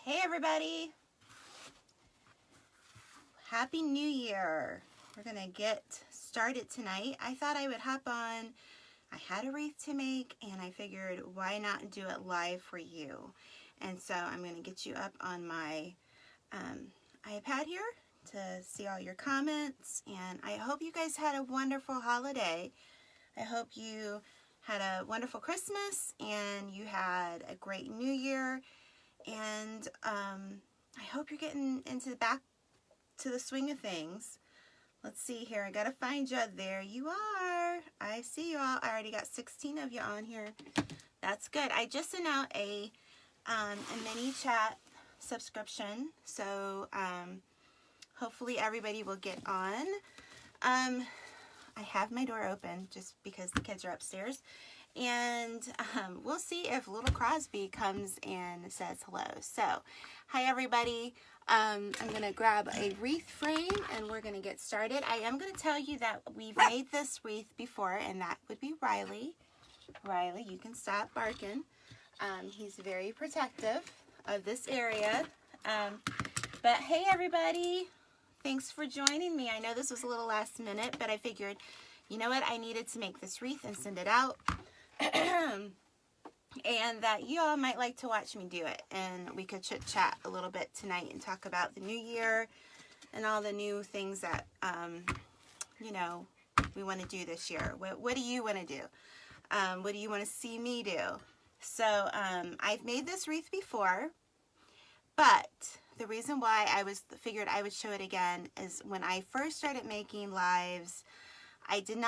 Hey everybody! Happy New Year! We're gonna get started tonight. I thought I would hop on. I had a wreath to make and I figured why not do it live for you. And so I'm gonna get you up on my iPad here to see all your comments, and I hope you guys had a wonderful holiday. I hope you had a wonderful Christmas and you had a great New Year. And I hope you're getting back to the swing of things. Let's see here. I gotta find you. There you are. I see you all. I already got 16 of you on here. That's good. I just sent out a mini chat subscription, so hopefully everybody will get on. I have my door open just because the kids are upstairs. And we'll see if little Crosby comes and says hello. So, hi everybody. I'm going to grab a wreath frame and we're going to get started. I am going to tell you that we've made this wreath before, and that would be Riley. Riley, you can stop barking. He's very protective of this area. But hey everybody, thanks for joining me. I know this was a little last minute, but I figured, you know what, I needed to make this wreath and send it out. And that you all might like to watch me do it, and we could chit chat a little bit tonight and talk about the new year and all the new things that you know, we want to do this year. What do you want to do? What do you want to see me do? So I've made this wreath before, but the reason why I figured I would show it again is when I first started making lives, I could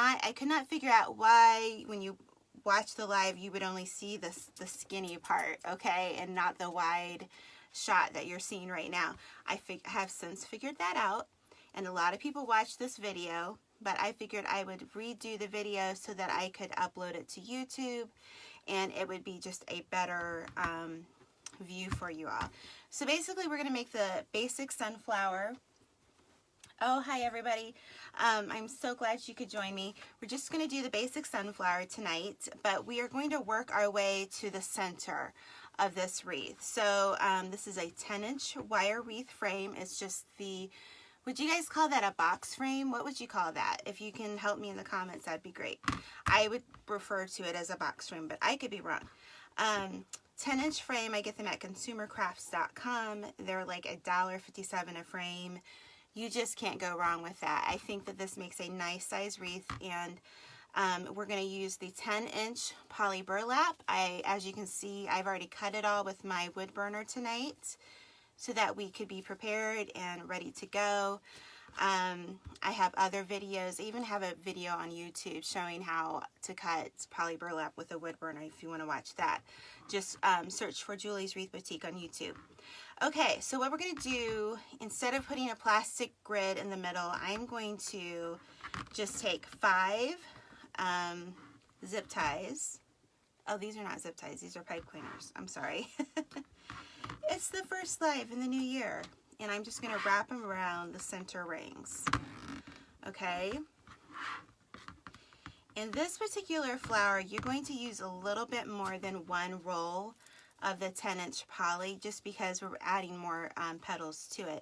not figure out why when you watch the live you would only see the skinny part, okay, and not the wide shot that you're seeing right now. I have since figured that out, and a lot of people watch this video, but I figured I would redo the video so that I could upload it to YouTube and it would be just a better view for you all. So basically we're going to make the basic sunflower. Oh, hi everybody. I'm so glad you could join me. We're just going to do the basic sunflower tonight, but we are going to work our way to the center of this wreath. So this is a 10-inch wire wreath frame. It's just would you guys call that a box frame? What would you call that? If you can help me in the comments, that'd be great. I would refer to it as a box frame, but I could be wrong. 10-inch frame, I get them at consumercrafts.com. They're like $1.57 a frame. You just can't go wrong with that. I think that this makes a nice size wreath, and we're going to use the 10-inch poly burlap. As you can see, I've already cut it all with my wood burner tonight so that we could be prepared and ready to go. I have other videos. I even have a video on YouTube showing how to cut poly burlap with a wood burner if you want to watch that. Just search for Julie's Wreath Boutique on YouTube. Okay, so what we're going to do, instead of putting a plastic grid in the middle, I'm going to just take 5 zip ties. Oh, these are not zip ties. These are pipe cleaners. I'm sorry. It's the first live in the new year, and I'm just going to wrap them around the center rings. Okay? In this particular flower, you're going to use a little bit more than one roll of the 10-inch poly, just because we're adding more petals to it.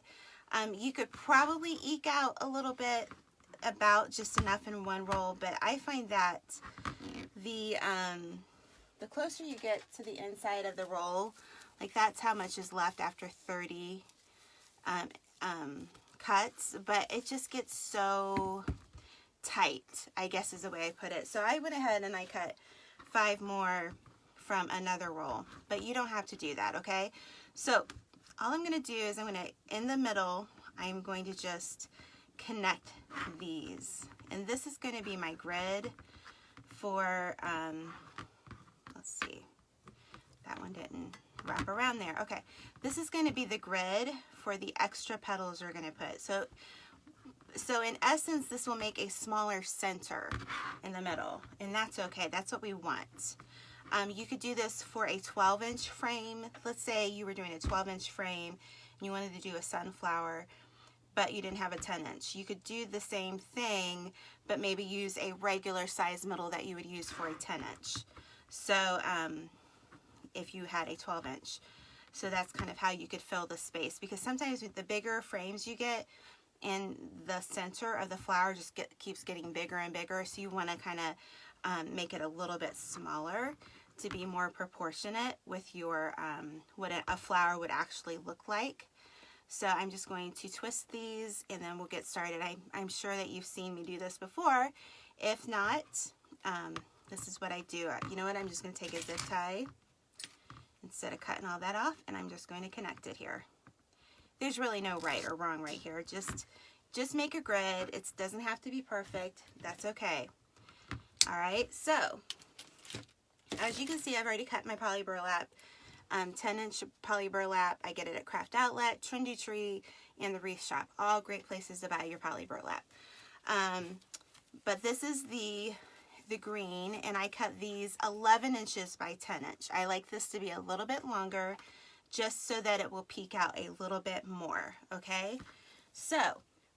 You could probably eke out a little bit, about just enough in one roll, but I find that the closer you get to the inside of the roll, like that's how much is left after 30 cuts, but it just gets so tight, I guess is the way I put it. So I went ahead and I cut 5 more from another roll, but you don't have to do that, okay? So all I'm going to do is in the middle, I'm going to just connect these, and this is going to be my grid for let's see, that one didn't wrap around there. Okay, this is going to be the grid for the extra petals we're going to put. So in essence, this will make a smaller center in the middle, and that's okay. That's what we want. You could do this for a 12-inch frame. Let's say you were doing a 12-inch frame and you wanted to do a sunflower, but you didn't have a 10-inch. You could do the same thing, but maybe use a regular size middle that you would use for a 10-inch. So if you had a 12-inch. So that's kind of how you could fill the space, because sometimes with the bigger frames you get, and the center of the flower just keeps getting bigger and bigger, so you want to kind of make it a little bit smaller to be more proportionate with your what a flower would actually look like. So I'm just going to twist these and then we'll get started. I'm sure that you've seen me do this before. If not, this is what I do. You know what, I'm just going to take a zip tie instead of cutting all that off, and I'm just going to connect it here. There's really no right or wrong right here. Just make a grid. It doesn't have to be perfect. That's okay. All right, so as you can see, I've already cut my poly burlap. 10-inch poly burlap. I get it at Craft Outlet, Trendy Tree, and the Wreath Shop. All great places to buy your poly burlap. But this is the green, and I cut these 11 inches by 10 inch. I like this to be a little bit longer, just so that it will peek out a little bit more, okay? So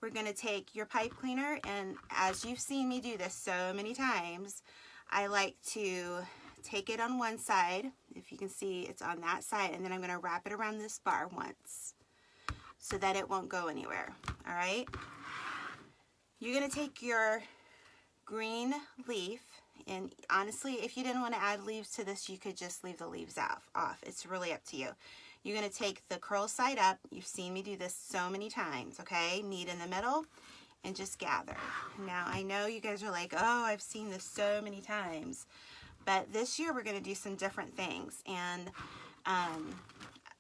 we're going to take your pipe cleaner, and as you've seen me do this so many times, I like to take it on one side. If you can see, it's on that side, and then I'm going to wrap it around this bar once so that it won't go anywhere. All right, you're going to take your green leaf, and honestly, if you didn't want to add leaves to this, you could just leave the leaves off. It's really up to you. You're going to take the curl side up. You've seen me do this so many times, okay? Meet in the middle and just gather. Now, I know you guys are like, oh, I've seen this so many times. But this year we're going to do some different things. And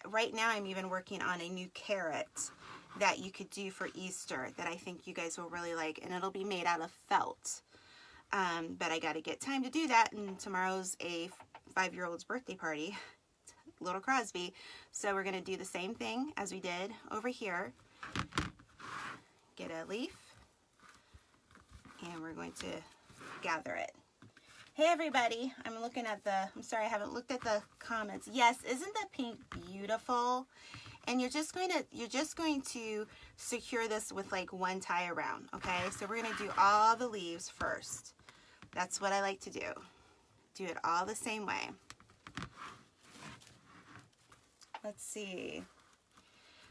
right now I'm even working on a new carrot that you could do for Easter that I think you guys will really like. And it'll be made out of felt. But I got to get time to do that. And tomorrow's a 5-year-old's birthday party. Little Crosby. So we're going to do the same thing as we did over here. Get a leaf. And we're going to gather it. Hey everybody, I'm looking at I'm sorry, I haven't looked at the comments. Yes, isn't the pink beautiful? And you're just going to secure this with like one tie around, okay? So we're going to do all the leaves first. That's what I like to do. Do it all the same way. Let's see.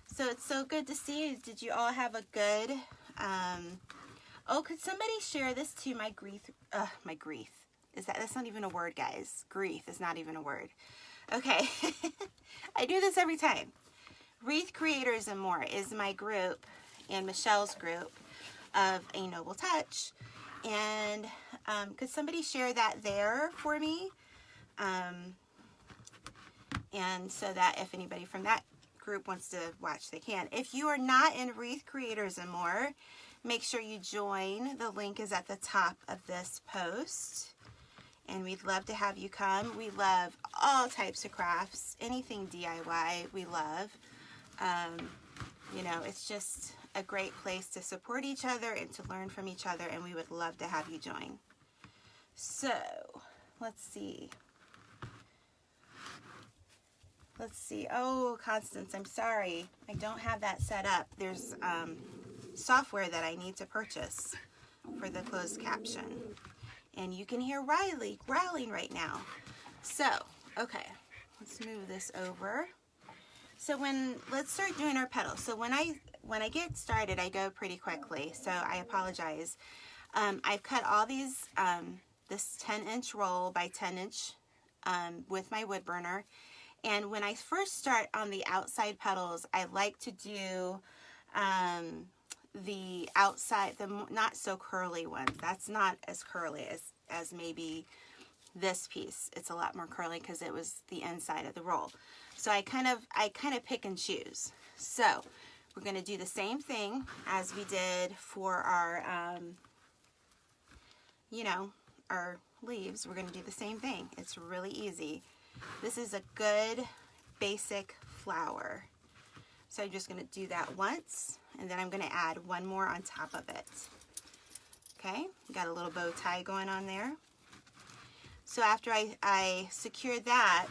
So it's so good to see. Did you all have a good, oh, could somebody share this to my grief, that's not even a word, guys. Wreath is not even a word. Okay. I do this every time. Wreath Creators and More is my group and Michelle's group of A Noble Touch. And could somebody share that there for me? And so that if anybody from that group wants to watch, they can. If you are not in Wreath Creators and More, make sure you join. The link is at the top of this post. And we'd love to have you come. We love all types of crafts, anything DIY, we love. You know, it's just a great place to support each other and to learn from each other, and we would love to have you join. So, let's see. Oh, Constance, I'm sorry. I don't have that set up. There's software that I need to purchase for the closed caption. And you can hear Riley growling right now. So, okay, let's move this over. So let's start doing our petals. So when I get started, I go pretty quickly. So I apologize. I've cut all these, this 10-inch roll by 10-inch with my wood burner. And when I first start on the outside petals, I like to do the outside, the not so curly ones. That's not as curly as maybe this piece. It's a lot more curly because it was the inside of the roll. So I kind of pick and choose. So we're going to do the same thing as we did for our, you know, our leaves. We're going to do the same thing. It's really easy. This is a good basic flower. So I'm just going to do that once, and then I'm going to add one more on top of it. Okay, got a little bow tie going on there. So after I secure that,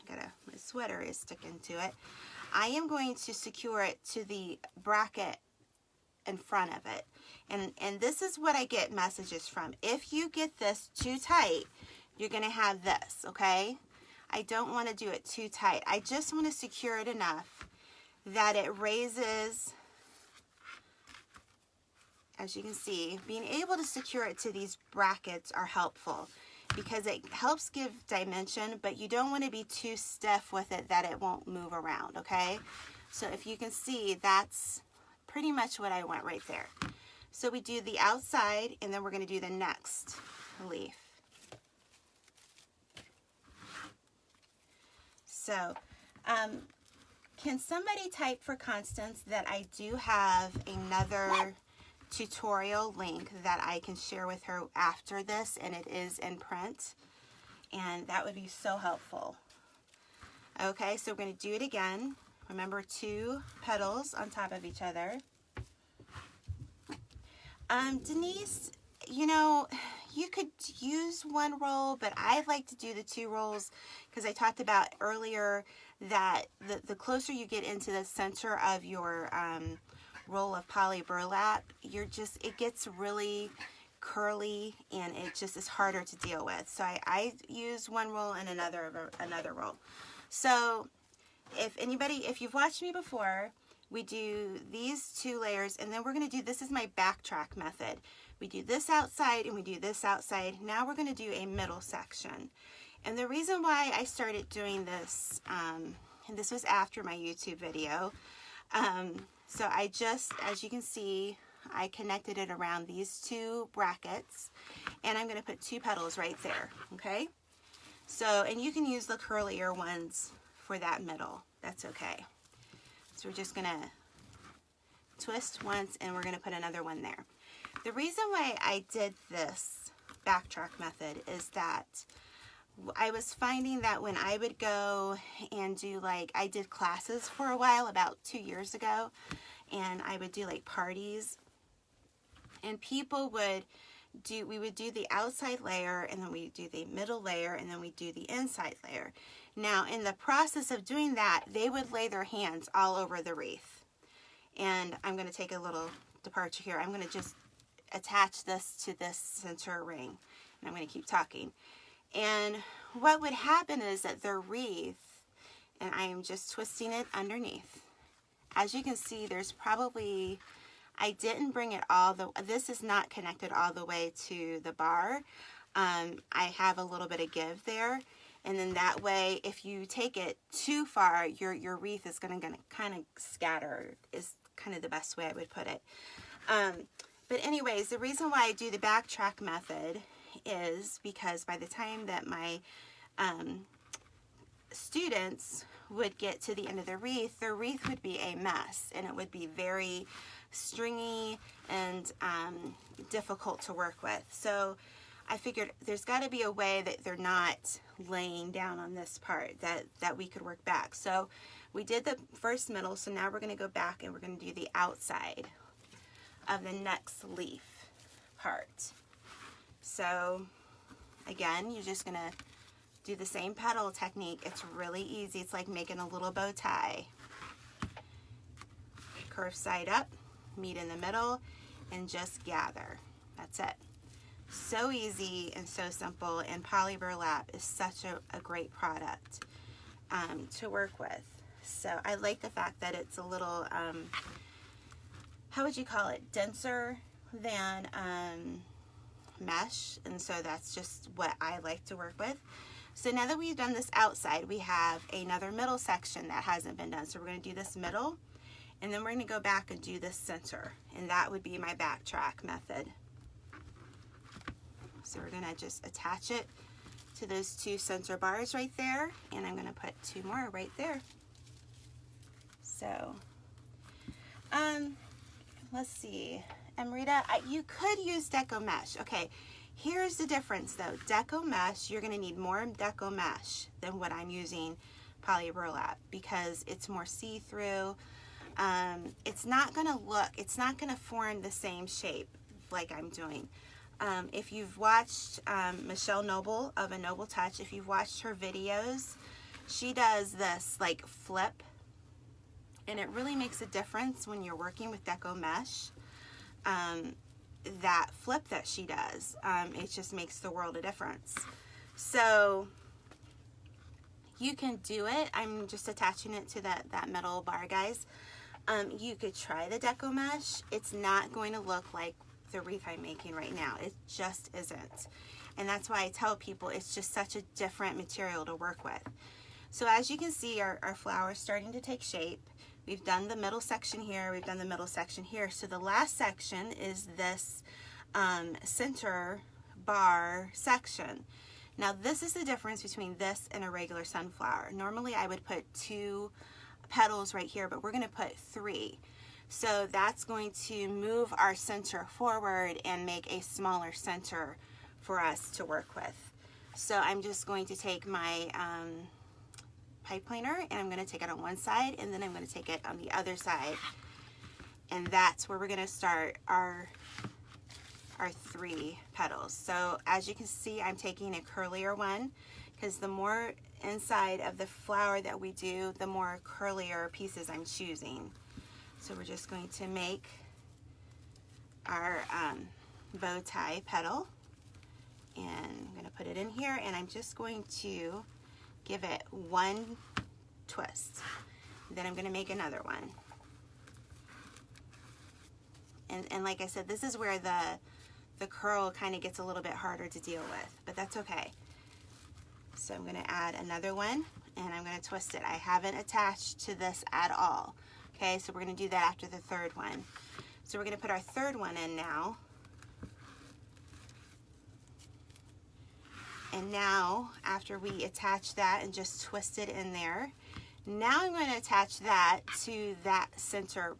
my sweater is sticking to it. I am going to secure it to the bracket in front of it. And this is what I get messages from. If you get this too tight, you're going to have this, okay? I don't want to do it too tight. I just want to secure it enough that it raises, as you can see. Being able to secure it to these brackets are helpful because it helps give dimension, but you don't want to be too stiff with it that it won't move around, okay? So if you can see, that's pretty much what I want right there. So we do the outside, and then we're going to do the next leaf. So, can somebody type for Constance that I do have another tutorial link that I can share with her after this, and it is in print, and that would be so helpful. Okay, so we're going to do it again. Remember, 2 petals on top of each other. Denise, you know, you could use 1 roll, but I like to do the 2 rolls because I talked about earlier that the closer you get into the center of your roll of poly burlap, it gets really curly, and it just is harder to deal with. So I use 1 roll and another roll. So if you've watched me before, we do these 2 layers, and then we're going to do, this is my backtrack method. We do this outside and we do this outside. Now we're going to do a middle section. And the reason why I started doing this, and this was after my YouTube video, so I just, as you can see, I connected it around these 2 brackets, and I'm going to put 2 petals right there, okay? So, and you can use the curlier ones for that middle. That's okay. So we're just going to twist once, and we're going to put another one there. The reason why I did this backtrack method is that I was finding that when I would go and do, like, I did classes for a while about 2 years ago, and I would do like parties, and people would do, we would do the outside layer, and then we do the middle layer, and then we do the inside layer. Now, in the process of doing that, they would lay their hands all over the wreath. And I'm going to take a little departure here. I'm going to just attach this to this center ring, and I'm going to keep talking. And what would happen is that their wreath, and I am just twisting it underneath. As you can see, there's probably, I didn't bring it all the, this is not connected all the way to the bar. I have a little bit of give there. And then that way, if you take it too far, your wreath is going to kind of scatter, is kind of the best way I would put it. But anyways, the reason why I do the backtrack method is because by the time that my students would get to the end of their wreath would be a mess, and it would be very stringy and difficult to work with. So I figured there's got to be a way that they're not laying down on this part, that we could work back. So we did the first middle, so now we're going to go back and we're going to do the outside of the next leaf part. So again, you're just going to do the same petal technique. It's really easy. It's like making a little bow tie. Curve side up, meet in the middle, and just gather. That's it. So easy and so simple, and poly burlap is such a great product to work with. So I like the fact that it's a little, how would you call it, denser than mesh, and so that's just what I like to work with. So now that we've done this outside, we have another middle section that hasn't been done. So we're going to do this middle, and then we're going to go back and do this center, and that would be my backtrack method. So we're going to just attach it to those 2 center bars right there, and I'm going to put 2 more right there. So, let's see. Amrita, you could use deco mesh. Okay, here's the difference though. Deco mesh, you're going to need more deco mesh than what I'm using poly burlap because it's more see-through. It's not going to form the same shape like I'm doing. If you've watched Michelle Noble of A Noble Touch, if you've watched her videos, she does this like flip, and it really makes a difference when you're working with deco mesh. That flip that she does, it just makes the world a difference. So you can do it. I'm just attaching it to that metal bar, guys. You could try the deco mesh. It's not going to look like the wreath I'm making right now. It just isn't. And that's why I tell people it's just such a different material to work with. So as you can see, our flower is starting to take shape. We've done the middle section here. We've done the middle section here. So the last section is this center bar section. Now this is the difference between this and a regular sunflower. Normally I would put 2 petals right here, but we're going to put 3. So that's going to move our center forward and make a smaller center for us to work with. So I'm just going to take my pipe cleaner and I'm going to take it on one side, and then I'm going to take it on the other side, and that's where we're going to start our 3 petals. So as you can see, I'm taking a curlier one, because the more inside of the flower that we do, the more curlier pieces I'm choosing. So we're just going to make our bow tie petal, and I'm going to put it in here, and I'm just going to give it 1 twist. Then I'm going to make another one. And like I said, this is where the curl kind of gets a little bit harder to deal with, but that's okay. So I'm going to add another one, and I'm going to twist it. I haven't attached to this at all. Okay, so we're going to do that after the 3rd one. So we're going to put our 3rd one in now. And now, after we attach that and just twist it in there, now I'm going to attach that to that center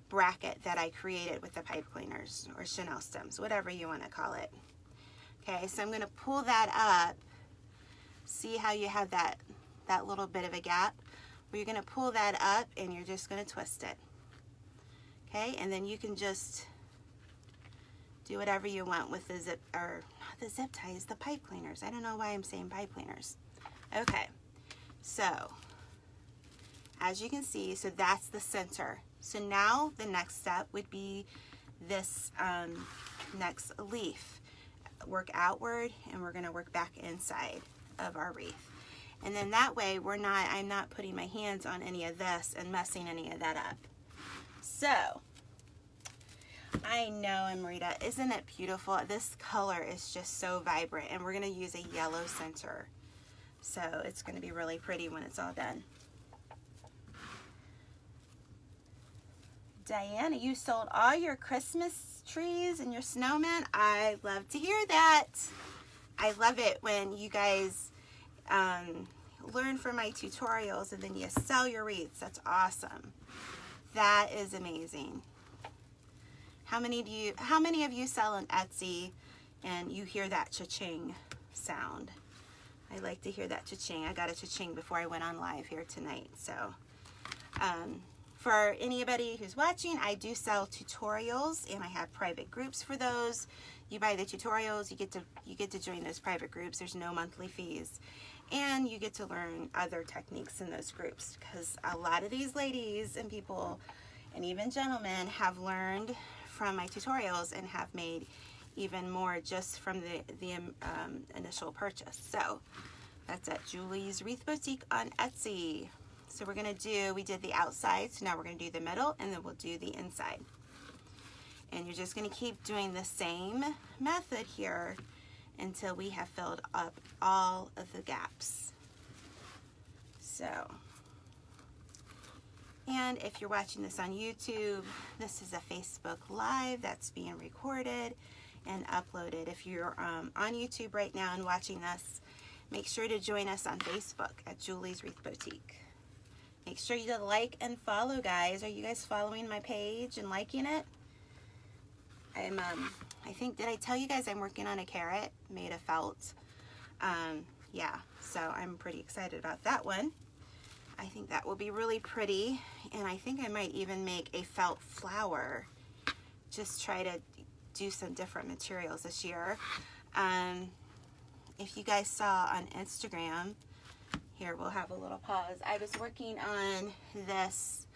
bracket that I created with the pipe cleaners or chenille stems, whatever you want to call it. Okay, so I'm going to pull that up. See how you have that little bit of a gap? Well, you're going to pull that up and you're just going to twist it. Okay, and then you can just do whatever you want with the zip, or not the zip ties, the pipe cleaners. I don't know why I'm saying pipe cleaners. Okay, so as you can see, so that's the center. So now the next step would be this next leaf. Work outward, and we're going to work back inside of our wreath. And then that way I'm not putting my hands on any of this and messing any of that up. So I know, Amrita, isn't it beautiful? This color is just so vibrant, and we're going to use a yellow center. So it's going to be really pretty when it's all done. Diana, you sold all your Christmas trees and your snowmen. I love to hear that. I love it when you guys learn from my tutorials and then you sell your wreaths. That's awesome. That is amazing. How many of you sell on Etsy and you hear that cha-ching sound? I like to hear that cha-ching. I got a cha-ching before I went on live here tonight. So for anybody who's watching, I do sell tutorials, and I have private groups for those. You buy the tutorials, you get to join those private groups. There's no monthly fees, and you get to learn other techniques in those groups, because a lot of these ladies and people and even gentlemen have learned from my tutorials and have made even more just from the initial purchase. So that's at Julie's Wreath Boutique on Etsy. So we're going to we did the outside, so now we're going to do the middle, and then we'll do the inside. And you're just going to keep doing the same method here until we have filled up all of the gaps. So, and if you're watching this on YouTube, this is a Facebook Live that's being recorded and uploaded. If you're on YouTube right now and watching this, make sure to join us on Facebook at Julie's Wreath Boutique. Make sure you like and follow, guys. Are you guys following my page and liking it? I think, did I tell you guys I'm working on a carrot made of felt? Yeah, so I'm pretty excited about that one. I think that will be really pretty, and I think I might even make a felt flower. Just try to do some different materials this year. If you guys saw on Instagram, here, we'll have a little pause. I was working on this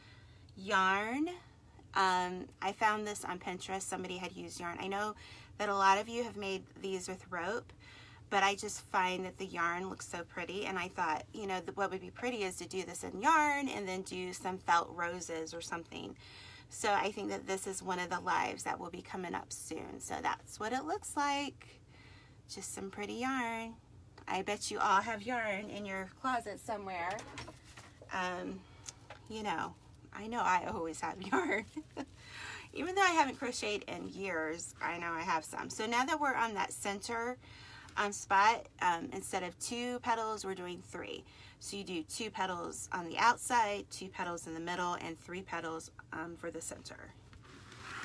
yarn. I found this on Pinterest. Somebody had used yarn. I know that a lot of you have made these with rope, but I just find that the yarn looks so pretty, and I thought, you know, what would be pretty is to do this in yarn and then do some felt roses or something. So I think that this is one of the lives that will be coming up soon. So that's what it looks like. Just some pretty yarn. I bet you all have yarn in your closet somewhere. You know I always have yarn. Even though I haven't crocheted in years, I know I have some. So now that we're on that center spot, instead of 2 petals, we're doing 3. So you do 2 petals on the outside, 2 petals in the middle, and 3 petals for the center.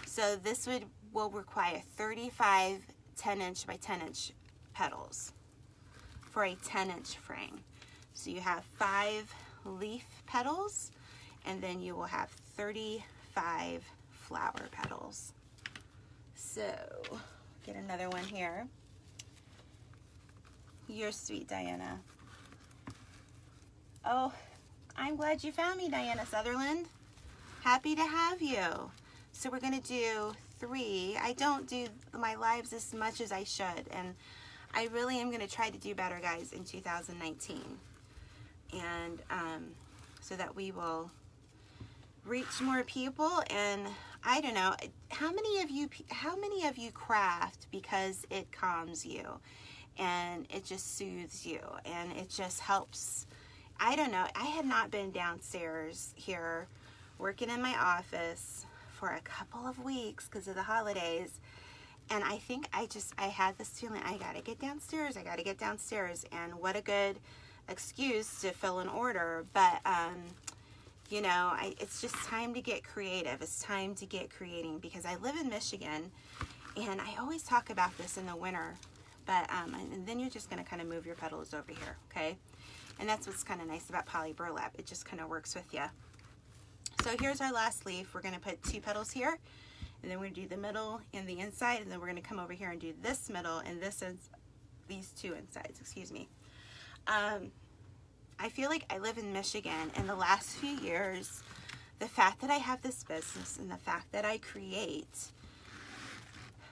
So this will require 35 10-inch by 10-inch petals for a 10-inch frame. So you have 5 leaf petals, and then you will have 35 flower petals. So get another one here. You're sweet, Diana. Oh, I'm glad you found me, Diana Sutherland. Happy to have you. So we're going to do 3. I don't do my lives as much as I should, and I really am going to try to do better, guys, in 2019. And so that we will reach more people. And I don't know, how many of you craft because it calms you and it just soothes you and it just helps? I don't know. I had not been downstairs here working in my office for a couple of weeks because of the holidays, and I think I had this feeling, I gotta get downstairs, and what a good excuse to fill an order. But you know, it's just time to get creative. It's time to get creating, because I live in Michigan, and I always talk about this in the winter, but and then you're just gonna kind of move your petals over here, okay? And that's what's kind of nice about poly burlap. It just kind of works with you. So here's our last leaf. We're going to put 2 petals here, and then we're going to do the middle and the inside, and then we're going to come over here and do this middle and these 2 insides, excuse me. I feel like I live in Michigan, and the last few years, the fact that I have this business and the fact that I create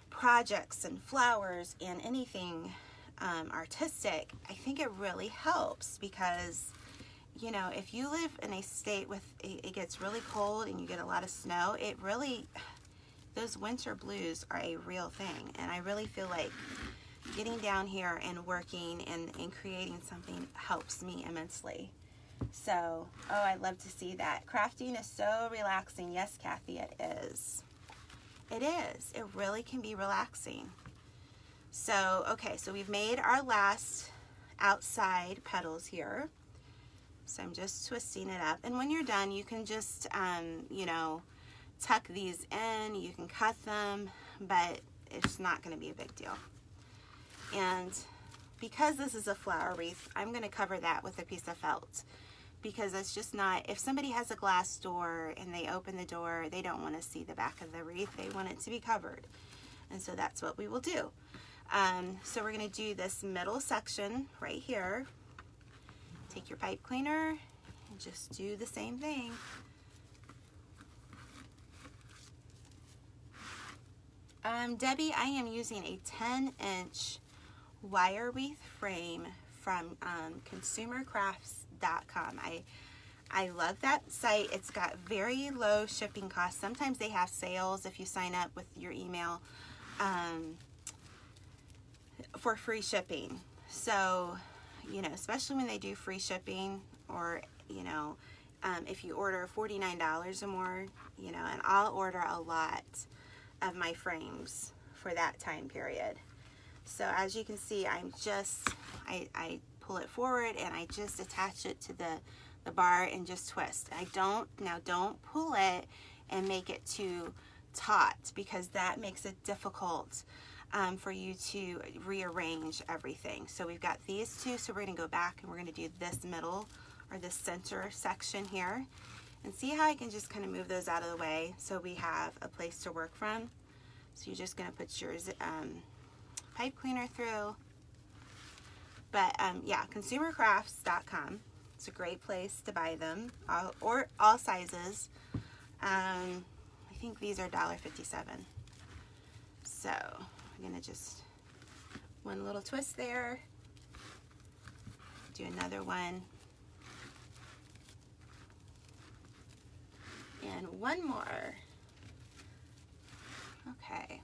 projects and flowers and anything artistic, I think it really helps, because you know, if you live in a state with it gets really cold and you get a lot of snow, it really, those winter blues are a real thing. And I really feel like getting down here and working and creating something helps me immensely. So, oh, I love to see that. Crafting is so relaxing. Yes, Kathy, it is. It is. It really can be relaxing. So, okay, so we've made our last outside petals here. So I'm just twisting it up. And when you're done, you can just, you know, tuck these in. You can cut them, but it's not going to be a big deal. And because this is a flower wreath, I'm going to cover that with a piece of felt, because it's just not, if somebody has a glass door and they open the door, they don't want to see the back of the wreath. They want it to be covered. And so that's what we will do. So we're going to do this middle section right here. Take your pipe cleaner and just do the same thing. Debbie, I am using a 10-inch wire wreath frame from consumercrafts.com. I love that site. It's got very low shipping costs. Sometimes they have sales if you sign up with your email for free shipping. So, you know, especially when they do free shipping, or, you know, if you order $49 or more, you know, and I'll order a lot of my frames for that time period. So as you can see, I pull it forward and I just attach it to the bar and just twist. Don't pull it and make it too taut, because that makes it difficult for you to rearrange everything. So we've got these 2, so we're going to go back and we're going to do this middle, or this center section here, and see how I can just kind of move those out of the way so we have a place to work from. So you're just going to put your pipe cleaner through. But yeah, consumercrafts.com. It's a great place to buy them, all sizes. I think these are $1.57. So I'm going to just One little twist there. Do another one. And one more. Okay.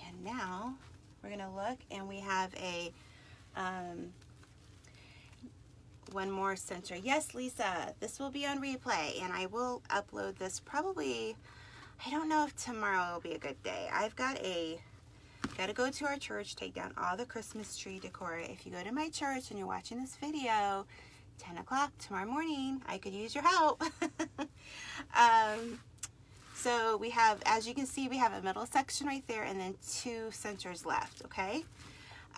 And now we're going to look, and we have a one more center. Yes, Lisa, this will be on replay, and I will upload this probably, I don't know if tomorrow will be a good day. I've got to go to our church, take down all the Christmas tree decor. If you go to my church and you're watching this video, 10 o'clock tomorrow morning, I could use your help. So we have, as you can see, we have a middle section right there and then 2 centers left, okay?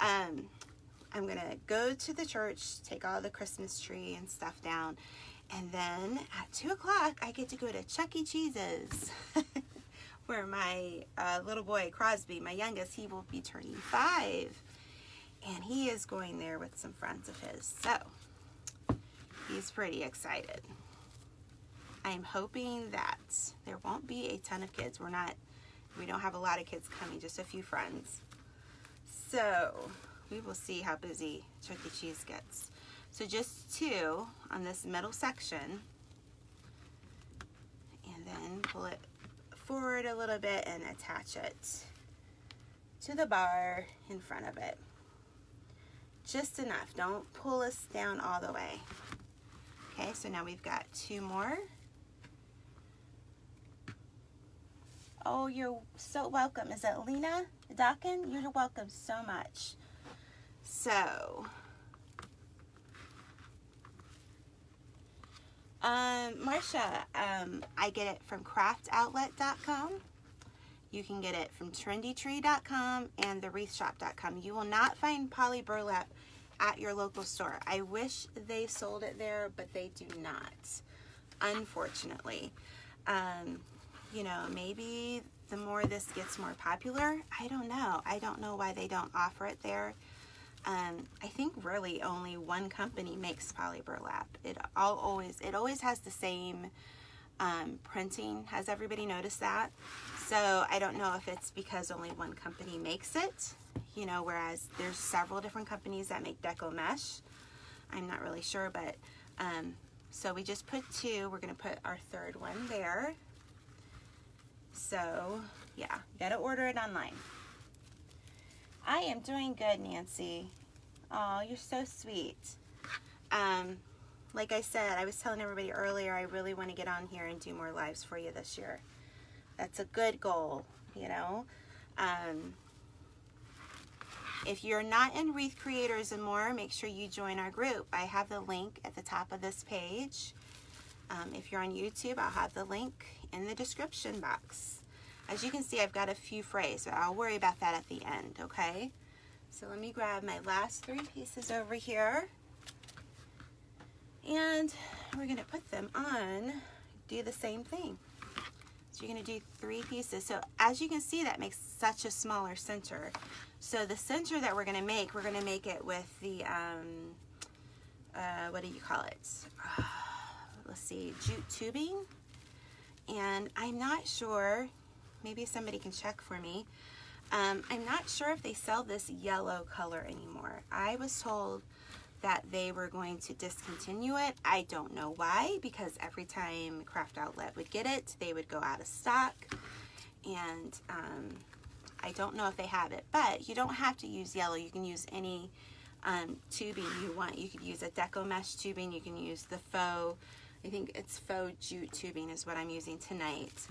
I'm going to go to the church, take all the Christmas tree and stuff down, and then at 2 o'clock, I get to go to Chuck E. Cheese's, where my little boy, Crosby, my youngest, he will be turning 5, and he is going there with some friends of his, so he's pretty excited. I'm hoping that there won't be a ton of kids. We don't have a lot of kids coming, just a few friends. So we will see how busy Chuck E. Cheese gets. So just 2 on this middle section, and then pull it forward a little bit and attach it to the bar in front of it. Just enough. Don't pull us down all the way. Okay, so now we've got 2 more. Oh, you're so welcome. Is it Lena Dawkin? You're welcome so much. So, Marcia, I get it from craftoutlet.com. You can get it from trendytree.com and thewreathshop.com. You will not find poly burlap at your local store. I wish they sold it there, but they do not, unfortunately. You know, maybe the more this gets more popular, I don't know. I don't know why they don't offer it there. I think really only one company makes poly burlap. It always has the same printing. Has everybody noticed that? So I don't know if it's because only one company makes it, you know, whereas there's several different companies that make deco mesh. I'm not really sure, but so we just put 2. We're going to put our 3rd one there. So yeah, you got to order it online. I am doing good, Nancy. Oh, you're so sweet. Like I said, I was telling everybody earlier, I really want to get on here and do more lives for you this year. That's a good goal, you know. If you're not in Wreath Creators and More, make sure you join our group. I have the link at the top of this page. If you're on YouTube, I'll have the link in the description box. As you can see, I've got a few frays, but I'll worry about that at the end, okay? So let me grab my last 3 pieces over here. And we're going to put them on, do the same thing. So you're going to do 3 pieces. So as you can see, that makes such a smaller center. So the center that we're going to make it with the, what do you call it? Let's see, jute tubing. And I'm not sure, maybe somebody can check for me. I'm not sure if they sell this yellow color anymore. I was told that they were going to discontinue it. I don't know why, because every time Craft Outlet would get it, they would go out of stock. And I don't know if they have it, but you don't have to use yellow. You can use any tubing you want. You could use a deco mesh tubing. You can use the faux, I think it's faux jute tubing is what I'm using tonight.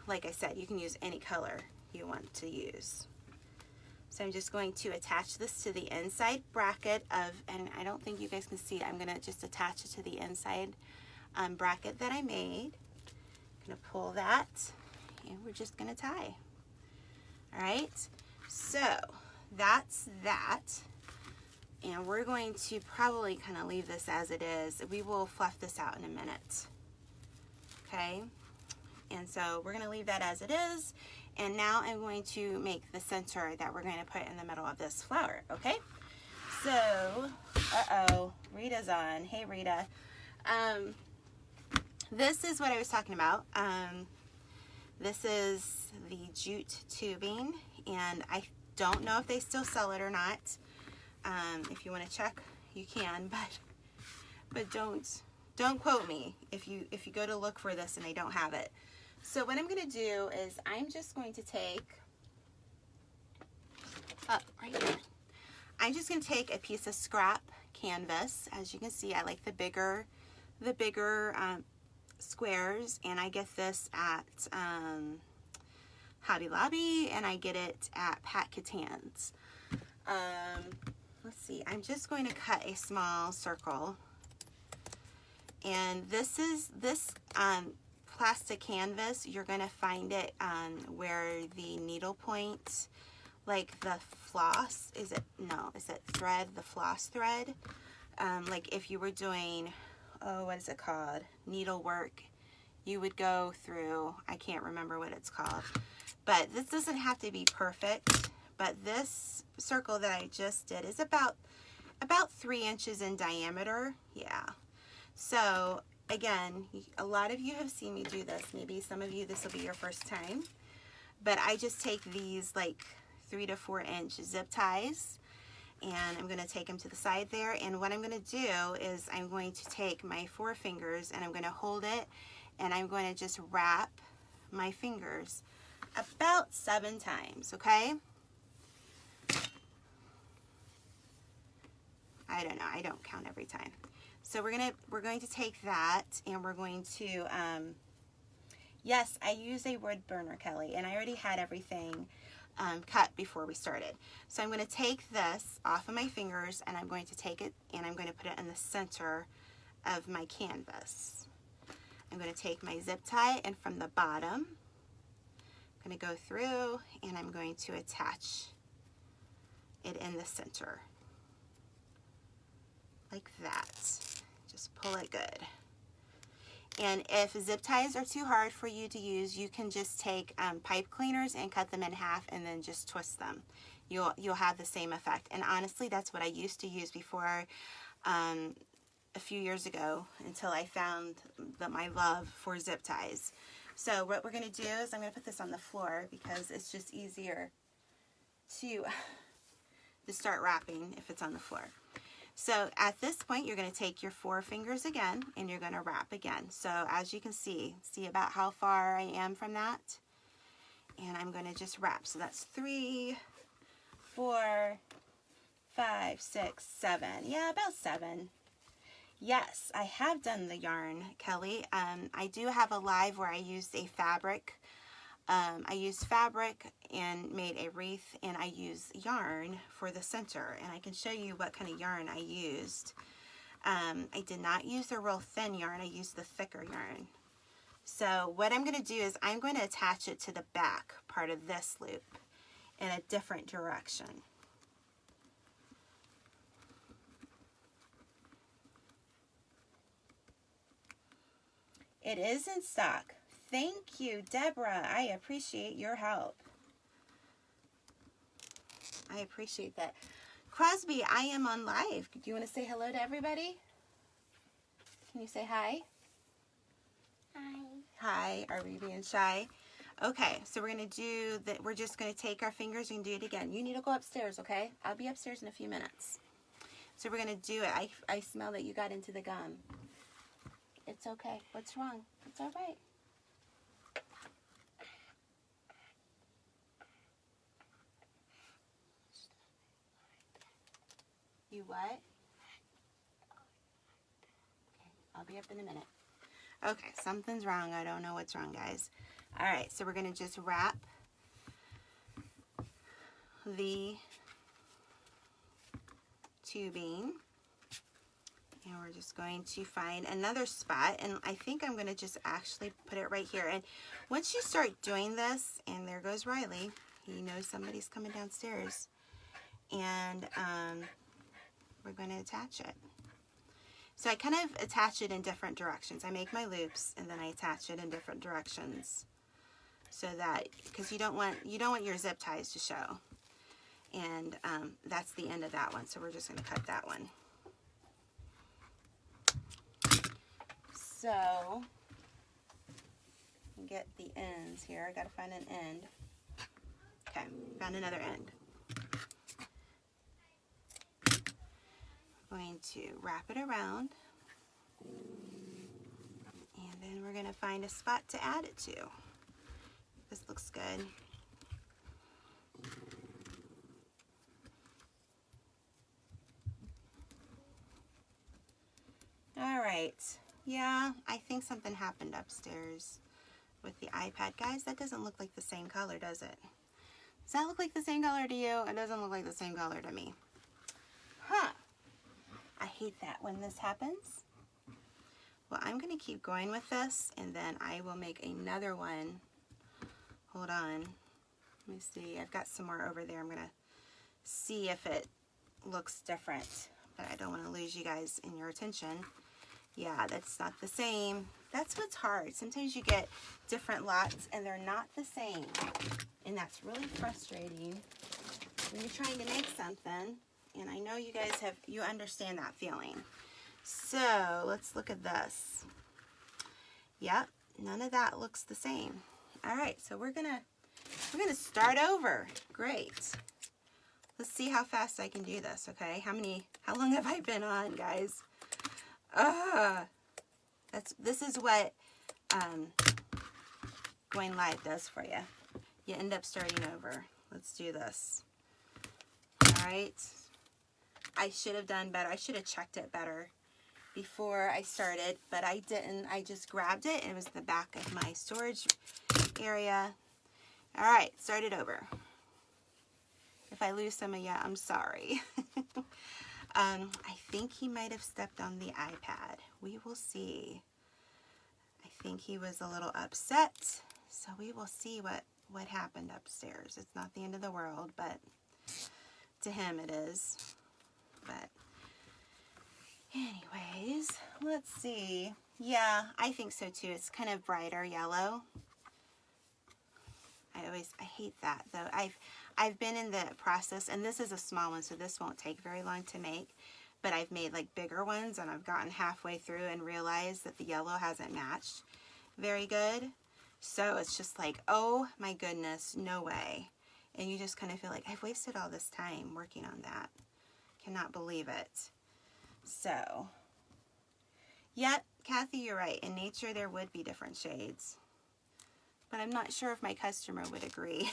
Like I said, you can use any color you want to use. So I'm just going to attach this to the inside bracket of, and I don't think you guys can see it, I'm going to just attach it to the inside bracket that I made. I'm going to pull that, and we're just going to tie. All right, so that's that. And we're going to probably kind of leave this as it is. We will fluff this out in a minute. Okay, and so we're going to leave that as it is. And now I'm going to make the center that we're going to put in the middle of this flower. Okay, so, Rita's on. Hey, Rita. This is what I was talking about. This is the jute tubing, and I don't know if they still sell it or not. If you want to check, you can, but don't quote me if you go to look for this and they don't have it. So what I'm going to do is I'm just going to take right here. I'm just going to take a piece of scrap canvas. As you can see, I like the bigger squares, and I get this at Hobby Lobby, and I get it at Pat Catan's. Let's see, I'm just going to cut a small circle, and this plastic canvas, you're going to find it where the needle point, like the floss, is it thread, the floss thread, like if you were doing, what is it called, needlework, you would go through, I can't remember what it's called, but this doesn't have to be perfect, but this circle that I just did is about 3 inches in diameter. Yeah, so again, a lot of you have seen me do this. Maybe some of you, this will be your first time, but I just take these like 3 to 4 inch zip ties, and I'm going to take them to the side there, and what I'm going to do is I'm going to take my 4 fingers and I'm going to hold it, and I'm going to just wrap my fingers about 7 times, okay? I don't know, I don't count every time. So we're going to take that, and we're going to, yes, I use a wood burner, Kelly, and I already had everything cut before we started. So I'm going to take this off of my fingers, and I'm going to take it and I'm going to put it in the center of my canvas. I'm going to take my zip tie, and from the bottom, I'm going to go through, and I'm going to attach it in the center. Like that. Just pull it good. And if zip ties are too hard for you to use, you can just take pipe cleaners and cut them in half and then just twist them. You'll have the same effect. And honestly, that's what I used to use before a few years ago, until I found my love for zip ties. So what we're going to do is I'm going to put this on the floor because it's just easier to start wrapping if it's on the floor. So at this point, you're going to take your 4 fingers again, and you're going to wrap again. So as you can see about how far I am from that, and I'm going to just wrap. So that's 3, 4, 5, 6, 7. Yeah, about 7. Yes, I have done the yarn, Kelly. I do have a live where I used a fabric. I used fabric and made a wreath, and I used yarn for the center, and I can show you what kind of yarn I used. I did not use the real thin yarn, I used the thicker yarn. So what I'm going to do is I'm going to attach it to the back part of this loop in a different direction. It is in stock. Thank you, Deborah. I appreciate your help. I appreciate that. Crosby, I am on live. Do you want to say hello to everybody? Can you say hi? Hi. Hi. Are we being shy? Okay, so we're going to do that. We're just going to take our fingers and do it again. You need to go upstairs, okay? I'll be upstairs in a few minutes. So we're going to do it. I smell that you got into the gum. It's okay. What's wrong? It's all right. You what? Okay, I'll be up in a minute. Okay, something's wrong. I don't know what's wrong, guys. All right, so we're going to just wrap the tubing. And we're just going to find another spot. And I think I'm going to just actually put it right here. And once you start doing this, and there goes Riley. He knows somebody's coming downstairs. And we're going to attach it. So I kind of attach it in different directions. I make my loops and then I attach it in different directions, so that, because you don't want your zip ties to show. And that's the end of that one. So we're just going to cut that one. So get the ends here. I gotta find an end. Okay, found another end. I'm going to wrap it around. And then we're gonna find a spot to add it to. This looks good. All right. Yeah, I think something happened upstairs with the iPad. Guys, that doesn't look like the same color, does it? Does that look like the same color to you? It doesn't look like the same color to me. Huh. I hate that when this happens. Well, I'm going to keep going with this, and then I will make another one. Hold on. Let me see. I've got some more over there. I'm going to see if it looks different, but I don't want to lose you guys in your attention. Yeah, that's not the same. That's what's hard. Sometimes you get different lots and they're not the same. And that's really frustrating when you're trying to make something. And I know you guys you understand that feeling. So let's look at this. Yep, none of that looks the same. All right, so we're gonna start over. Great. Let's see how fast I can do this, okay? How long have I been on, guys? This is what going live does for you. You end up starting over. Let's do this. All right. I should have done better. I should have checked it better before I started, but I didn't. I just grabbed it, and it was the back of my storage area. All right, start it over. If I lose some of you, I'm sorry. I think he might have stepped on the iPad. We will see. I think he was a little upset, so we will see what happened upstairs. It's not the end of the world, but to him it is. But anyways, let's see. Yeah, I think so too. It's kind of brighter yellow. I hate that though. I've been in the process, and this is a small one, so this won't take very long to make, but I've made like bigger ones, and I've gotten halfway through and realized that the yellow hasn't matched very good. So it's just like, oh my goodness, no way. And you just kind of feel like, I've wasted all this time working on that. Cannot believe it. So, yep, Kathy, you're right. In nature, there would be different shades. But I'm not sure if my customer would agree.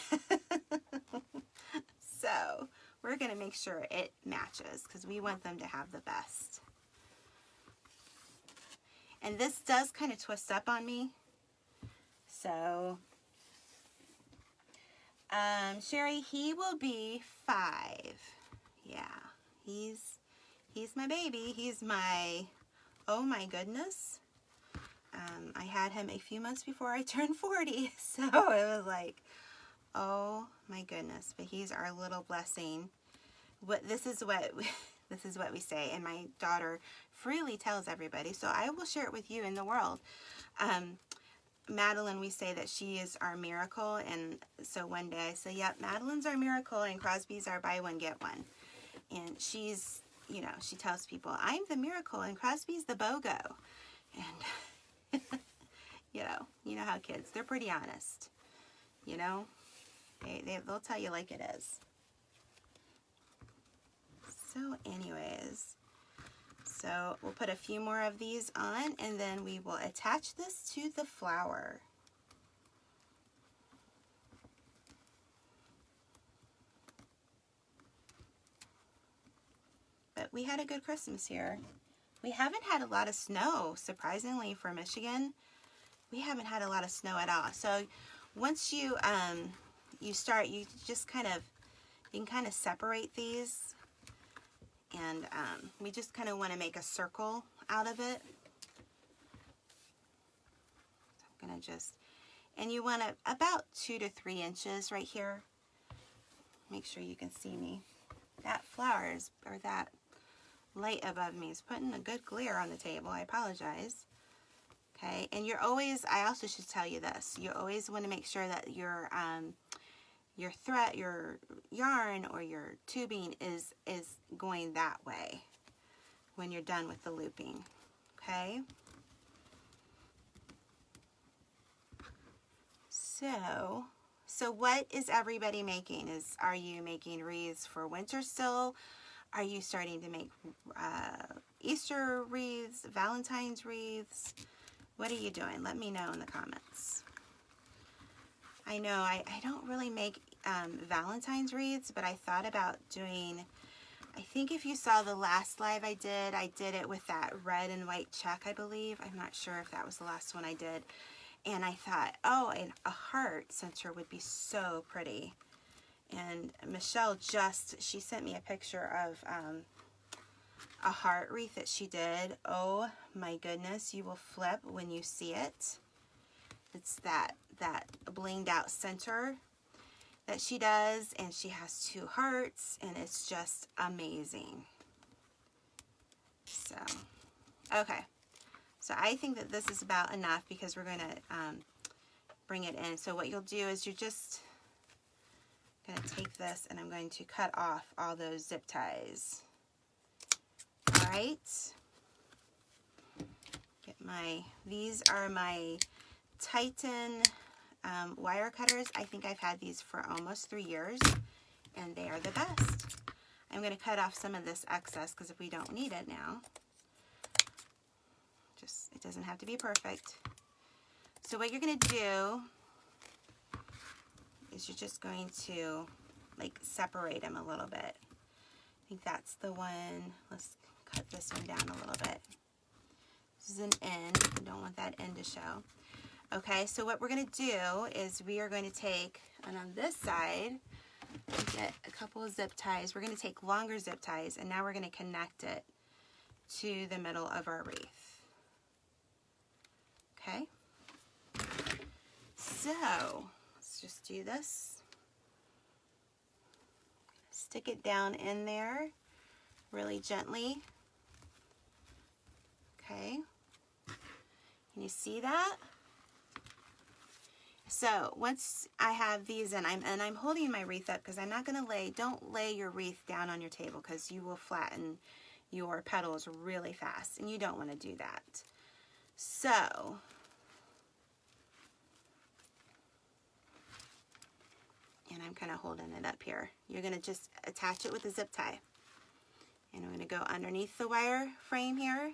So we're going to make sure it matches because we want them to have the best. And this does kind of twist up on me. So, Sherry, he will be 5. Yeah, he's my baby. He's my, oh my goodness. I had him a few months before I turned 40, so it was like, oh my goodness. But he's our little blessing. This is what we say, and my daughter freely tells everybody. So I will share it with you in the world. Madeline, we say that she is our miracle, and so one day I say, yep, Madeline's our miracle, and Crosby's our buy one get one. And she's, you know, she tells people, I'm the miracle, and Crosby's the BOGO, and you know how kids, they're pretty honest, you know, they'll tell you like it is. So anyways, so we'll put a few more of these on, and then we will attach this to the flower. But we had a good Christmas here. We haven't had a lot of snow, surprisingly, for Michigan. We haven't had a lot of snow at all. So once you start, you just you can kind of separate these. And we just kind of want to make a circle out of it. So I'm going to and you want about 2 to 3 inches right here. Make sure you can see me. That flower or that light above me is putting a good glare on the table. I apologize. Okay, and you're always, I also should tell you this, you always want to make sure that your thread, your yarn or your tubing is going that way when you're done with the looping. Okay? So what is everybody making? Are you making wreaths for winter still? Are you starting to make Easter wreaths, Valentine's wreaths? What are you doing? Let me know in the comments. I know I don't really make Valentine's wreaths, but I thought about doing, I think if you saw the last live I did it with that red and white check, I believe. I'm not sure if that was the last one I did. And I thought, oh, and a heart center would be so pretty. And Michelle she sent me a picture of a heart wreath that she did. Oh my goodness, you will flip when you see it. It's that blinged out center that she does, and she has 2 hearts, and it's just amazing. So, okay. So I think that this is about enough because we're going to bring it in. So what you'll do is you're just going to take this, and I'm going to cut off all those zip ties. All right. These are my Titan wire cutters. I think I've had these for almost 3 years, and they are the best. I'm going to cut off some of this excess because we don't need it now. It doesn't have to be perfect. So what you're going to do is you're just going to like separate them a little bit. I think that's the one. Let's cut this one down a little bit. This is an end. I don't want that end to show. Okay, so what we're going to do is we are going to take, and on this side, get a couple of zip ties. We're going to take longer zip ties, and now we're going to connect it to the middle of our wreath. Okay, so let's just do this. Stick it down in there really gently. Okay, can you see that? So once I have these in, I'm holding my wreath up because I'm not going to don't lay your wreath down on your table because you will flatten your petals really fast, and you don't want to do that. So, and I'm kind of holding it up here. You're going to just attach it with a zip tie. And I'm going to go underneath the wire frame here,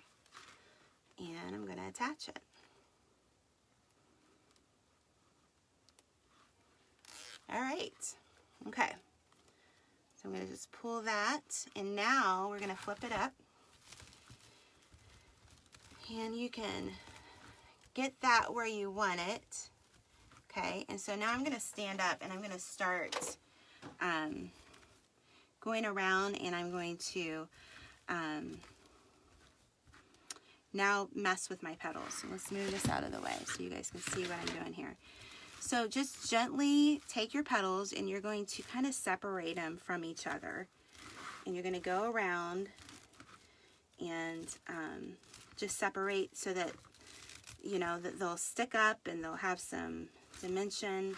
and I'm going to attach it. All right, okay. So I'm going to just pull that, and now we're going to flip it up. And you can get that where you want it. Okay, and so now I'm going to stand up, and I'm going to start going around, and I'm going to now mess with my petals. So let's move this out of the way so you guys can see what I'm doing here. So just gently take your petals, and you're going to kind of separate them from each other. And you're going to go around and just separate so that, you know, that they'll stick up and they'll have some dimension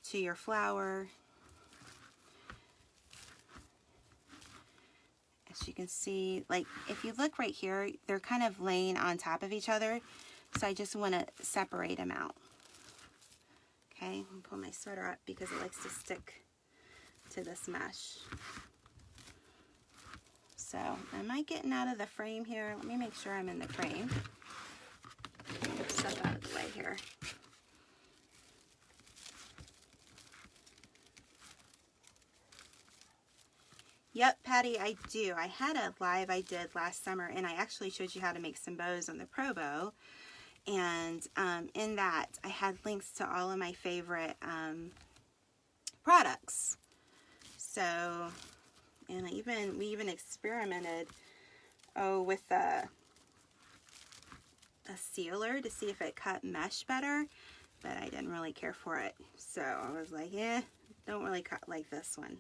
to your flower. As you can see, like if you look right here, they're kind of laying on top of each other. So I just want to separate them out. Okay, I'm pull my sweater up because it likes to stick to this mesh. So, am I getting out of the frame here? Let me make sure I'm in the frame. Move stuff out of the way here. Yep, Patty, I do. I had a live I did last summer, and I actually showed you how to make some bows on the Pro Bow. And in that, I had links to all of my favorite products. So, and we even experimented, with a sealer to see if it cut mesh better, but I didn't really care for it. So I was like, don't really cut like this one.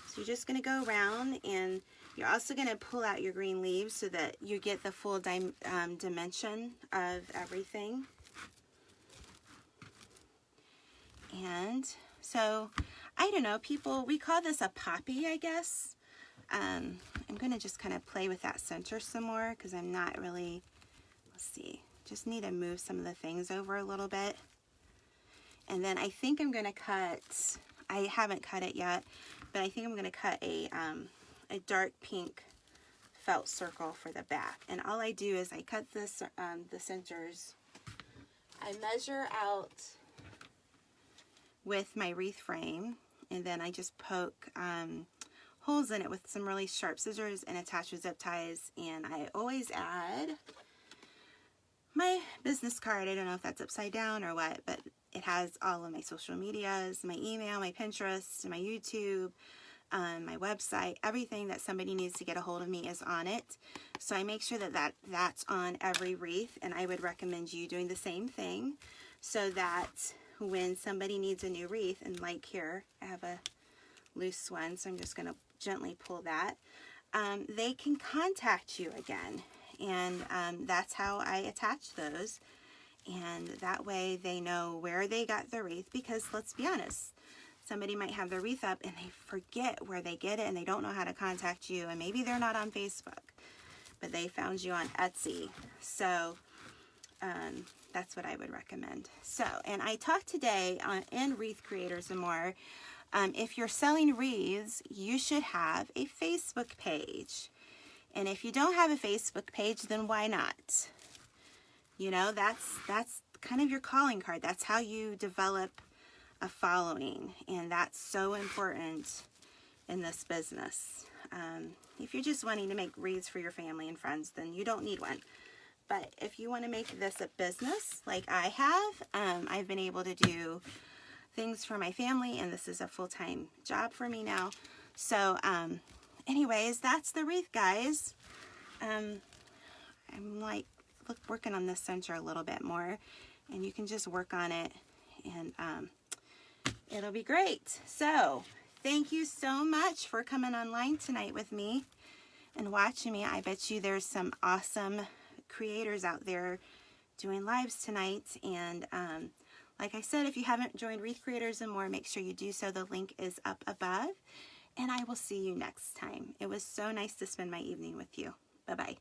So you're just going to go around, and you're also going to pull out your green leaves so that you get the full dimension of everything. And so, I don't know, we call this a poppy, I guess. I'm going to just kind of play with that center some more because I'm not really, let's see, just need to move some of the things over a little bit. And then I think I'm going to cut, I haven't cut it yet, but I think I'm going to cut a dark pink felt circle for the back. And all I do is I cut this, the centers. I measure out with my wreath frame, and then I just poke holes in it with some really sharp scissors and attach with zip ties. And I always add my business card. I don't know if that's upside down or what, but it has all of my social medias, my email, my Pinterest, my YouTube, my website. Everything that somebody needs to get a hold of me is on it. So I make sure that that's on every wreath, and I would recommend you doing the same thing so that when somebody needs a new wreath, and like here, I have a loose one, so I'm just going to gently pull that, they can contact you again. And that's how I attach those. And that way they know where they got the wreath, because let's be honest, somebody might have their wreath up and they forget where they get it and they don't know how to contact you, and maybe they're not on Facebook, but they found you on Etsy. So that's what I would recommend. So, and I talked today in Wreath Creators and More, if you're selling wreaths, you should have a Facebook page. And if you don't have a Facebook page, then why not? You know, that's kind of your calling card. That's how you develop a following, and that's so important in this business. If you're just wanting to make wreaths for your family and friends, then you don't need one. But if you want to make this a business like I have, I've been able to do things for my family, and this is a full-time job for me now. So anyways, that's the wreath, guys. I'm like working on this center a little bit more, and you can just work on it, and it'll be great. So thank you so much for coming online tonight with me and watching me. I bet you there's some awesome creators out there doing lives tonight. And like I said, if you haven't joined Wreath Creators and More, make sure you do so. The link is up above. And I will see you next time. It was so nice to spend my evening with you. Bye-bye.